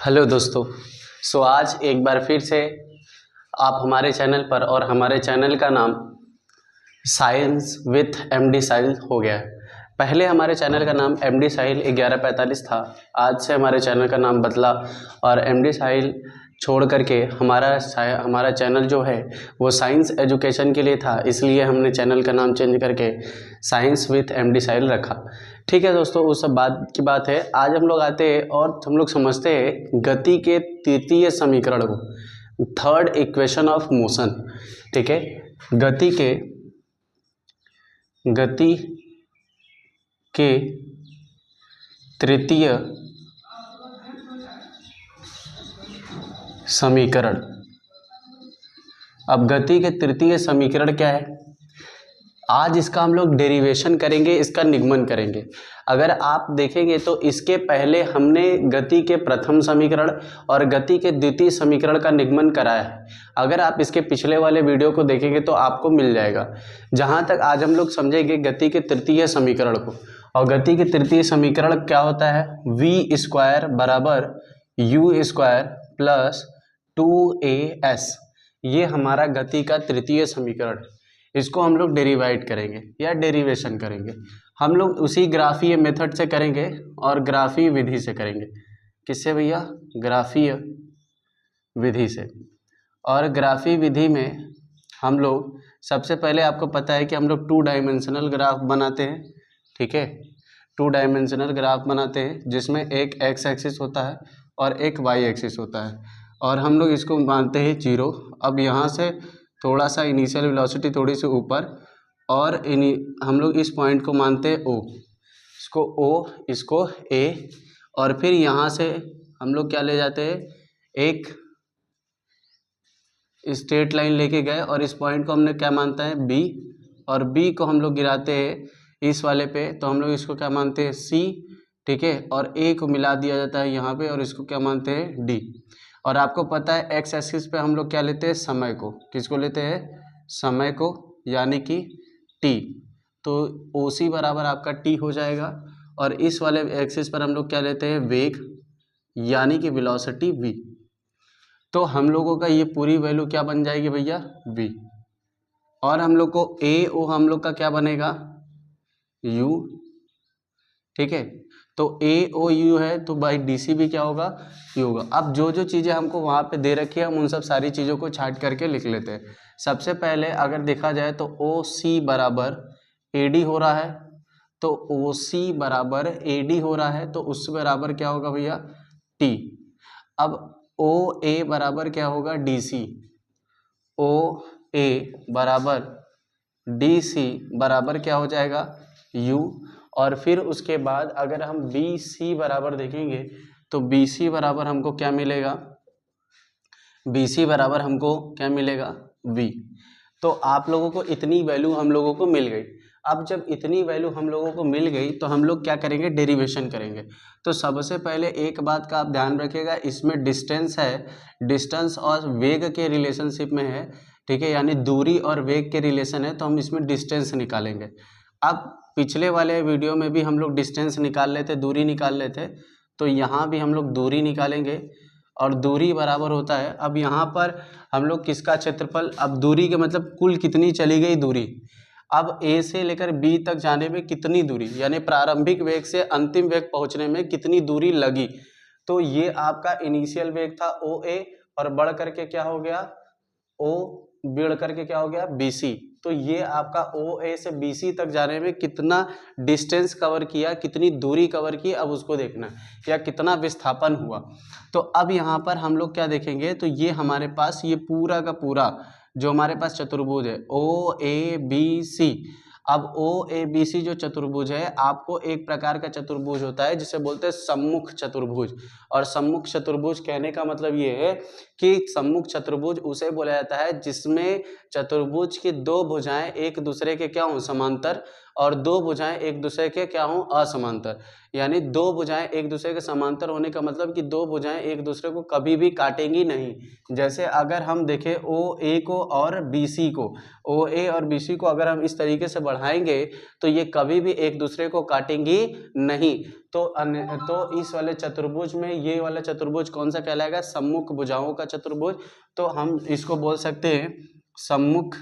Hello दोस्तों। आज एक बार फिर से आप हमारे चैनल पर, और हमारे चैनल का नाम साइंस विथ एमडी साहिल हो गया है। पहले हमारे चैनल का नाम एमडी साहिल 1145 था। आज से हमारे चैनल का नाम बदला और एमडी साहिल छोड़ करके हमारा चैनल जो है वो साइंस एजुकेशन के लिए था, इसलिए हमने चैनल का नाम चेंज करके साइंस विथ एमडी साहिल रखा। ठीक है दोस्तों, उस सब बात की बात है। आज हम लोग आते हैं और हम लोग समझते हैं गति के तृतीय समीकरण को, थर्ड इक्वेशन ऑफ मोशन। ठीक है, गति के तृतीय समीकरण। अब गति के तृतीय समीकरण क्या है? आज इसका हम लोग डेरिवेशन करेंगे, इसका निगमन करेंगे। अगर आप देखेंगे तो इसके पहले हमने गति के प्रथम समीकरण और गति के द्वितीय समीकरण का निगमन कराया है। अगर आप इसके पिछले वाले वीडियो को देखेंगे तो आपको मिल जाएगा। जहाँ तक आज हम लोग समझेंगे गति के तृतीय समीकरण को, और गति के तृतीय समीकरण क्या होता है? v स्क्वायर बराबर u स्क्वायर प्लस 2as, ये हमारा गति का तृतीय समीकरण है। इसको हम लोग डेरिवाइड करेंगे या डेरिवेशन करेंगे। हम लोग उसी ग्राफीय मेथड से करेंगे और ग्राफीय विधि से करेंगे। किससे भैया? ग्राफीय विधि से। और ग्राफीय विधि में हम लोग सबसे पहले, आपको पता है कि हम लोग 2 डायमेंशनल ग्राफ बनाते हैं। ठीक है, 2 डायमेंशनल ग्राफ बनाते हैं जिसमें एक एक्स एक्सिस होता है और एक वाई एक्सिस होता है, और हम लोग इसको मानते हैं 0। अब यहाँ से थोड़ा सा इनिशियल वेलोसिटी थोड़ी सी ऊपर, और हम लोग इस पॉइंट को मानते हैं O, इसको O, इसको A, और फिर यहाँ से हम लोग क्या ले जाते हैं? एक स्ट्रेट लाइन लेके गए और इस पॉइंट को हमने क्या मानता है? B, और B को हम लोग गिराते हैं इस वाले पे, तो हम लोग इसको क्या मानते हैं? C। ठीक है, और A को मिला दिया जाता है यहाँ पे, और इसको क्या मानते हैं? D। और आपको पता है एक्स एक्सिस पे हम लोग क्या लेते हैं? समय को। किसको लेते हैं? समय को, यानी कि t। तो OC बराबर आपका t हो जाएगा, और इस वाले एक्सिस पर हम लोग क्या लेते हैं? वेग, यानी कि वेलोसिटी v। तो हम लोगों का ये पूरी वैल्यू क्या बन जाएगी भैया? v। और हम लोग को AO हम लोग का क्या बनेगा? u। ठीक है, तो AOU है, तो बाई DC भी क्या होगा? U होगा। अब जो जो चीज़ें हमको वहाँ पे दे रखी है, हम उन सब सारी चीज़ों को छाट करके लिख लेते हैं। सबसे पहले अगर देखा जाए तो OC बराबर AD हो रहा है, तो OC बराबर AD हो रहा है, तो उससे बराबर क्या होगा भैया? T। अब OA बराबर क्या होगा? DC। OA बराबर DC बराबर क्या हो जाएगा? U। और फिर उसके बाद अगर हम BC बराबर देखेंगे तो BC बराबर हमको क्या मिलेगा? BC बराबर हमको क्या मिलेगा? V। तो आप लोगों को इतनी वैल्यू हम लोगों को मिल गई। अब जब इतनी वैल्यू हम लोगों को मिल गई तो हम लोग क्या करेंगे? डेरिवेशन करेंगे। तो सबसे पहले एक बात का आप ध्यान रखिएगा, इसमें डिस्टेंस है, डिस्टेंस और वेग के रिलेशनशिप में है। ठीक है, यानी दूरी और वेग के रिलेशन है, तो हम इसमें डिस्टेंस निकालेंगे। अब पिछले वाले वीडियो में भी हम लोग डिस्टेंस निकाल लेते, दूरी निकाल लेते, तो यहाँ भी हम लोग दूरी निकालेंगे, और दूरी बराबर होता है, अब यहाँ पर हम लोग किसका क्षेत्रफल, अब दूरी के मतलब कुल कितनी चली गई दूरी। अब A से लेकर B तक जाने में कितनी दूरी, यानी प्रारंभिक वेग से अंतिम वेग पहुँचने में कितनी दूरी लगी। तो ये आपका इनिशियल वेग था OA, और बढ़ करके क्या हो गया? O, बढ़ करके क्या हो गया? BC। तो ये आपका OA से BC तक जाने में कितना डिस्टेंस कवर किया, कितनी दूरी कवर की, अब उसको देखना है, या कितना विस्थापन हुआ। तो अब यहाँ पर हम लोग क्या देखेंगे? तो ये हमारे पास ये पूरा का पूरा जो हमारे पास चतुर्भुज है OABC। अब OABC जो चतुर्भुज है, आपको एक प्रकार का चतुर्भुज होता है जिसे बोलते हैं सम्मुख चतुर्भुज। और सम्मुख चतुर्भुज कहने का मतलब ये है कि सम्मुख चतुर्भुज उसे बोला जाता है जिसमें चतुर्भुज की 2 भुजाएं एक दूसरे के क्या हों? समांतर, और दो भुजाएं एक दूसरे के क्या हों, असमांतर। यानी दो भुजाएं एक दूसरे के समांतर होने का मतलब कि दो भुजाएं एक दूसरे को कभी भी काटेंगी नहीं। जैसे अगर हम देखें ओ ए को और बी सी को, ओ ए और बी सी को अगर हम इस तरीके से बढ़ाएंगे तो ये कभी भी एक दूसरे को काटेंगी नहीं। तो इस वाले चतुर्भुज में ये वाला चतुर्भुज कौन सा कहलाएगा, सम्मुख भुजाओं का चतुर्भुज। तो हम इसको बोल सकते हैं सम्मुख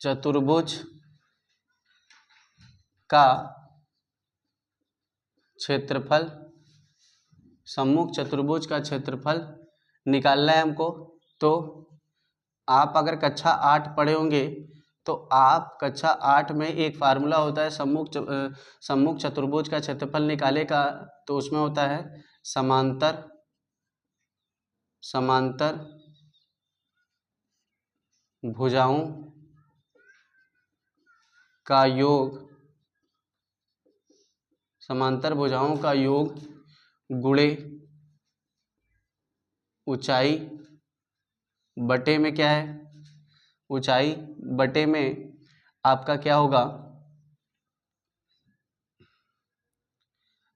चतुर्भुज का क्षेत्रफल, सम्मुख चतुर्भुज का क्षेत्रफल निकालना है हमको। तो आप अगर कक्षा 8 पढ़े होंगे तो आप कक्षा 8 में एक फार्मूला होता है सम्मुख चतुर्भुज का क्षेत्रफल निकाले का, तो उसमें होता है समांतर भुजाओं का योग, समांतर भुजाओं का योग गुणे ऊंचाई बटे में क्या है, ऊंचाई बटे में आपका क्या होगा,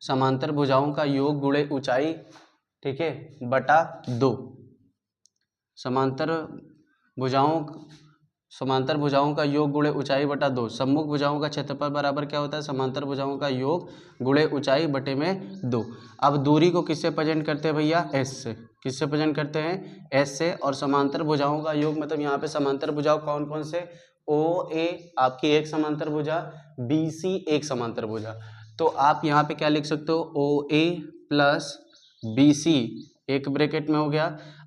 समांतर भुजाओं का योग गुणे ऊंचाई, ठीक है, बटा 2। समांतर भुजाओं का योग गुणे ऊंचाई बटा 2। सम्मुख भुजाओं का क्षेत्रफल बराबर क्या होता है, समांतर भुजाओं का योग गुणे ऊंचाई बटे में 2। अब दूरी को किससे प्रेजेंट करते हैं भैया, एस से। किससे प्रेजेंट करते हैं, एस से। और समांतर भुजाओं का योग मतलब यहाँ पे समांतर भुजाओं कौन कौन से, ओ ए आपकी एक समांतर भुजा, बी सी एक समांतर भुजा। तो आप यहाँ पे क्या लिख सकते हो, ओ ए प्लस बी सी एक ब्रैकेट में हो गया।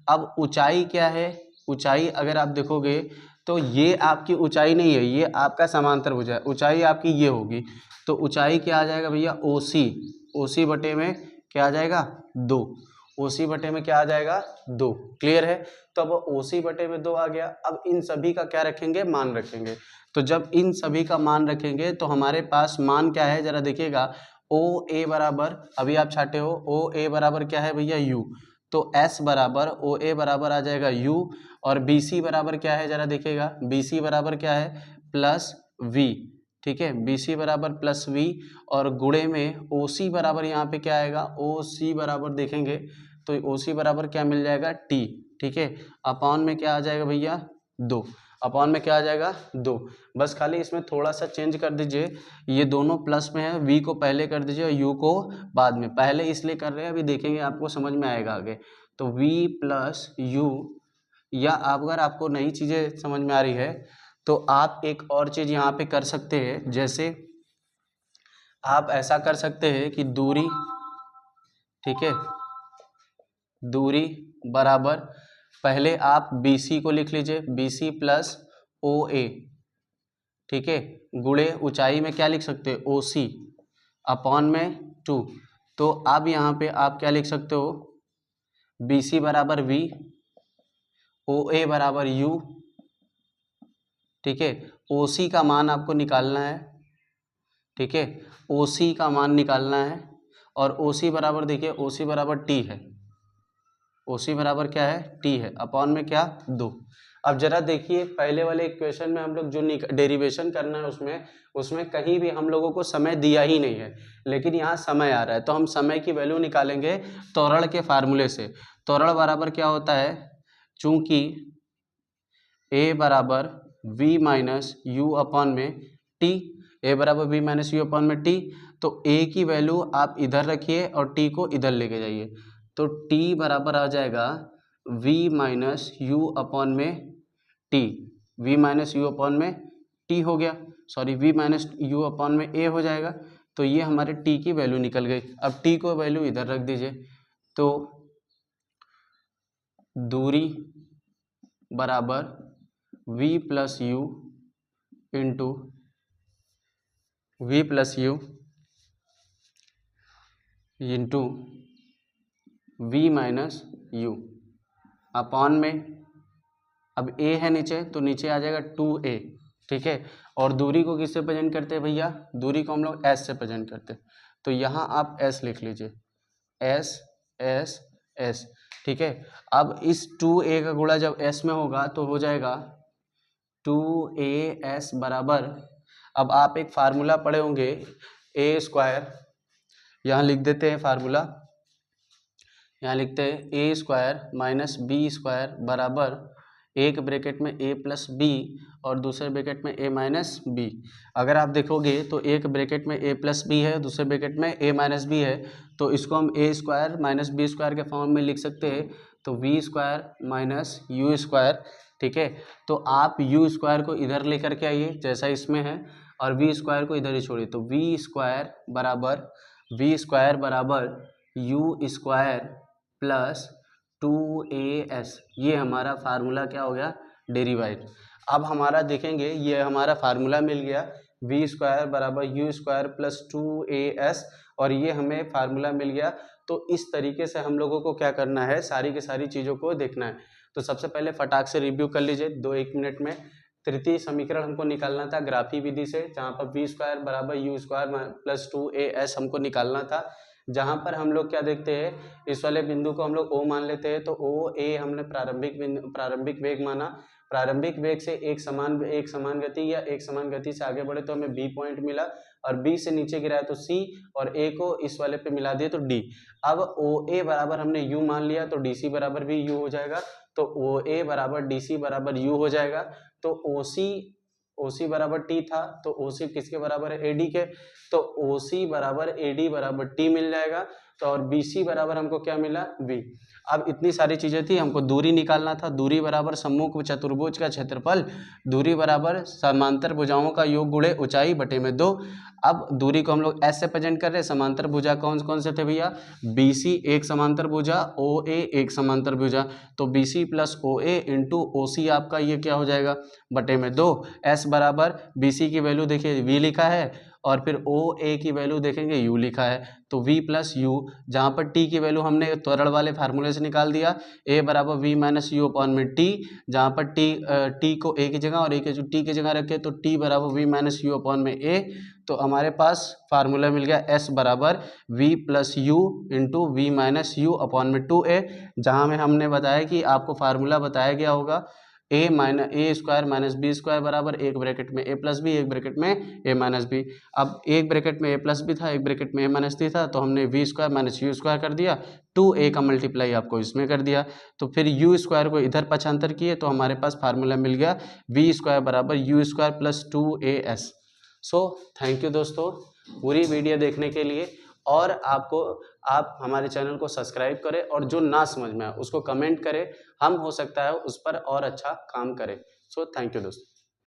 अब ऊंचाई क्या है, ऊंचाई अगर आप देखोगे तो ये आपकी ऊंचाई नहीं है, ये आपका समांतर भुजा है, ऊंचाई आपकी ये होगी। तो ऊंचाई क्या आ जाएगा भैया, ओ सी बटे में क्या आ जाएगा, 2। ओ सी बटे में क्या आ जाएगा, 2। क्लियर है। तो अब ओ सी बटे में 2 आ गया। अब इन सभी का क्या रखेंगे, मान रखेंगे। तो जब इन सभी का मान रखेंगे तो हमारे पास मान क्या है, जरा देखिएगा। ओ ए बराबर, अभी आप छाटे हो, ओ ए बराबर क्या है भैया, यू। तो एस बराबर ओ ए बराबर आ जाएगा यू। और बी सी बराबर क्या है, जरा देखिएगा, बी सी बराबर क्या है, प्लस वी। ठीक है, बी सी बराबर प्लस वी। और गुणे में ओ सी बराबर यहाँ पे क्या आएगा, ओ सी बराबर देखेंगे तो ओ सी बराबर क्या मिल जाएगा, टी। ठीक है, अपॉन में क्या आ जाएगा भैया, 2। अपॉन में क्या आ जाएगा, 2। बस खाली इसमें थोड़ा सा चेंज कर दीजिए, ये दोनों प्लस में है, वी को पहले कर दीजिए और यू को बाद में। पहले इसलिए कर रहे हैं, अभी देखेंगे आपको समझ में आएगा आगे। तो वी प्लस यू, या अगर आपको नई चीज़ें समझ में आ रही है तो आप एक और चीज़ यहाँ पे कर सकते हैं। जैसे आप ऐसा कर सकते हैं कि दूरी, ठीक है, दूरी बराबर, पहले आप BC को लिख लीजिए, BC प्लस OA, ठीक है, गुणे ऊंचाई में क्या लिख सकते हैं, OC अपॉन में 2। तो अब यहाँ पे आप क्या लिख सकते हो, BC बराबर V, OA बराबर U, ठीक है, OC का मान आपको निकालना है, ठीक है, OC का मान निकालना है। और OC बराबर देखिए, OC बराबर T है, OC बराबर क्या है, T है, अपॉन में क्या, 2। अब जरा देखिए पहले वाले इक्वेशन में हम लोग जो डेरिवेशन करना है उसमें कहीं भी हम लोगों को समय दिया ही नहीं है, लेकिन यहाँ समय आ रहा है। तो हम समय की वैल्यू निकालेंगे त्वरण के फार्मूले से। त्वरण बराबर क्या होता है, चूंकि A बराबर V माइनस यू अपॉन में T, A बराबर V माइनस यू अपॉन में T, तो A की वैल्यू आप इधर रखिए और T को इधर लेके जाइए। तो T बराबर आ जाएगा V माइनस यू अपॉन में T, V minus u upon में T हो गया, sorry V minus u upon में A हो जाएगा। तो ये हमारे T की वैल्यू निकल गई। अब T को वैल्यू इधर रख दीजिए। तो दूरी बराबर V plus u into V plus u into V minus u upon में, अब A है नीचे तो नीचे आ जाएगा 2A, ठीक है। और दूरी को किससे प्रेजेंट करते हैं भैया, दूरी को हम लोग S से प्रेजेंट करते हैं। तो यहाँ आप S लिख लीजिए, S S S, ठीक है। अब इस 2a का गुणा जब s में होगा तो हो जाएगा 2as बराबर, अब आप एक फार्मूला पढ़े होंगे a स्क्वायर, यहाँ लिख देते हैं फार्मूला, यहाँ लिखते हैं ए स्क्वायर माइनस बी स्क्वायर बराबर एक ब्रैकेट में a प्लस बी और दूसरे ब्रैकेट में a माइनस बी। अगर आप देखोगे तो एक ब्रैकेट में a प्लस बी है, दूसरे ब्रैकेट में a माइनस बी है, तो इसको हम a square minus b square के फॉर्म में लिख सकते हैं, तो v square minus u square. ठीक है, तो आप यू स्क्वायर को इधर लेकर के आइए जैसा इसमें है, और वी स्क्वायर को इधर ही छोड़िए, तो वी स्क्वायर बराबर यू स्क्वायर प्लस 2as, ये हमारा फार्मूला क्या हो गया, डेरिवाइड। अब हमारा देखेंगे ये हमारा फार्मूला मिल गया वी स्क्वायर बराबर यू स्क्वायर प्लस 2as, और ये हमें फार्मूला मिल गया। तो इस तरीके से हम लोगों को क्या करना है, सारी की सारी चीज़ों को देखना है। तो सबसे पहले फटाक से रिव्यू कर लीजिए 2-1 मिनट में। तृतीय समीकरण हमको निकालना था ग्राफी विधि से, जहाँ पर वी स्क्वायर बराबर यू स्क्वायर प्लस 2as हमको निकालना था, जहाँ पर हम लोग क्या देखते हैं, इस वाले बिंदु को हम लोग O मान लेते हैं, तो ओ ए हमने प्रारंभिक वेग माना। प्रारंभिक वेग से एक समान गति या एक समान गति से आगे बढ़े तो हमें B पॉइंट मिला, और B से नीचे गिरा है तो C, और A को इस वाले पे मिला दिए तो D। अब OA बराबर हमने U मान लिया, तो DC बराबर भी U हो जाएगा, तो OA बराबर DC बराबर U हो जाएगा। तो OC बराबर T था, तो OC किसके बराबर है, AD के, तो OC बराबर AD बराबर T मिल जाएगा। तो और BC बराबर हमको क्या मिला, V। अब इतनी सारी चीज़ें थी, हमको दूरी निकालना था। दूरी बराबर सम्मुख चतुर्भुज का क्षेत्रफल, दूरी बराबर समांतर भुजाओं का योग गुणे ऊंचाई बटे में 2। अब दूरी को हम लोग ऐसे प्रेजेंट कर रहे हैं, समांतर भुजा कौन कौन से थे भैया, BC एक समांतर भुजा, OA एक समांतर भुजा, तो BC plus OA into OC आपका ये क्या हो जाएगा, बटे में 2। S बराबर BC की वैल्यू देखिए V लिखा है, और फिर OA की वैल्यू देखेंगे U लिखा है, तो V प्लस यू, जहाँ पर T की वैल्यू हमने त्वरण वाले फार्मूले से निकाल दिया, A बराबर V माइनस यू अपॉन में T, जहाँ पर T को A की जगह और A के जो T की जगह रखे, तो T बराबर V माइनस यू अपॉन में A। तो हमारे पास फार्मूला मिल गया S बराबर V plus u into v minus u upon में 2A, जहाँ में हमने बताया कि आपको फार्मूला बताया गया होगा ए स्क्वायर माइनस बी स्क्वायर बराबर एक ब्रैकेट में a प्लस बी, एक ब्रैकेट में a माइनस बी। अब एक ब्रैकेट में a प्लस बी था, एक ब्रैकेट में a माइनस बी था, तो हमने v square minus u square कर दिया, 2a का मल्टीप्लाई आपको इसमें कर दिया, तो फिर यू स्क्वायर को इधर पक्षांतर किए, तो हमारे पास फार्मूला मिल गया वी स्क्वायर बराबर you square plus 2as। So thank you दोस्तों पूरी वीडियो देखने के लिए, और आप हमारे चैनल को सब्सक्राइब करें, और जो ना समझ में आए उसको कमेंट करें, हम हो सकता है उस पर और अच्छा काम करें। सो थैंक यू दोस्तों।